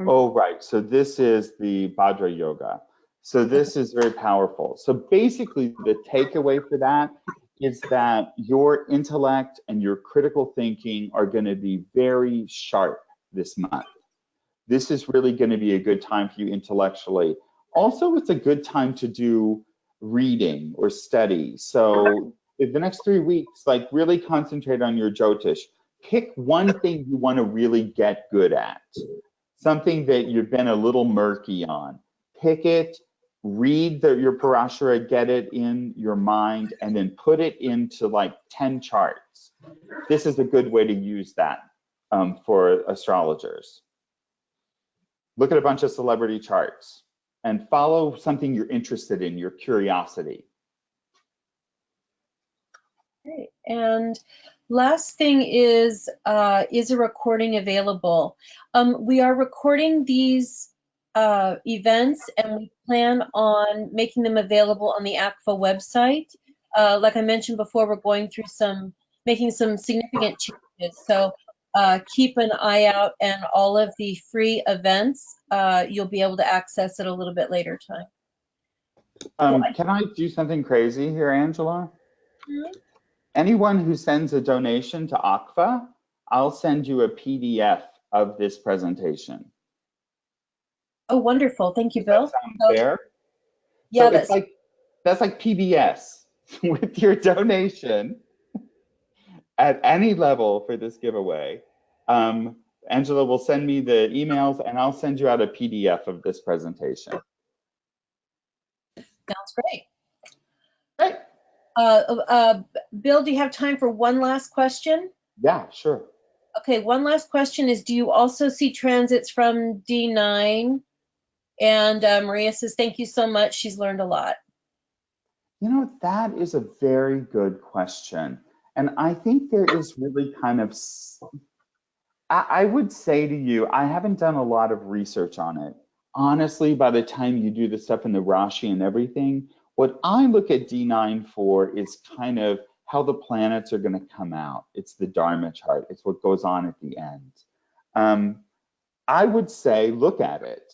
Oh, right. So this is the Bhadra Yoga. So this is very powerful. So basically the takeaway for that is that your intellect and your critical thinking are going to be very sharp this month. This is really going to be a good time for you intellectually. Also, it's a good time to do reading or study. So in the next 3 weeks, like really concentrate on your Jyotish. Pick one thing you want to really get good at. Something that you've been a little murky on. Pick it, read your Parashara, get it in your mind, and then put it into like 10 charts. This is a good way to use that for astrologers. Look at a bunch of celebrity charts and follow something you're interested in, your curiosity. Okay. And last thing is a recording available? We are recording these events and we plan on making them available on the ACVA website. Like I mentioned before, we're going through making some significant changes. So keep an eye out, and all of the free events, you'll be able to access at a little bit later time. Can I do something crazy here, Angela? Mhm. Anyone who sends a donation to ACVA, I'll send you a PDF of this presentation. Oh, wonderful. Thank you, Bill. Does that sound fair? Yeah, so that's like PBS with your donation at any level for this giveaway. Angela will send me the emails and I'll send you out a PDF of this presentation. sounds great. Great. Bill, do you have time for one last question? Yeah, sure. Okay, one last question is, do you also see transits from D9? And Maria says, thank you so much. She's learned a lot. You know, that is a very good question. And I think there is really kind of, I would say to you, I haven't done a lot of research on it. Honestly, by the time you do the stuff in the Rashi and everything, what I look at D9 for is kind of how the planets are going to come out. It's the Dharma chart. It's what goes on at the end. I would say look at it.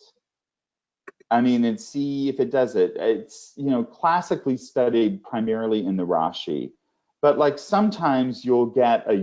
I mean, and see if it does it. It's, you know, classically studied primarily in the Rashi, but like sometimes you'll get a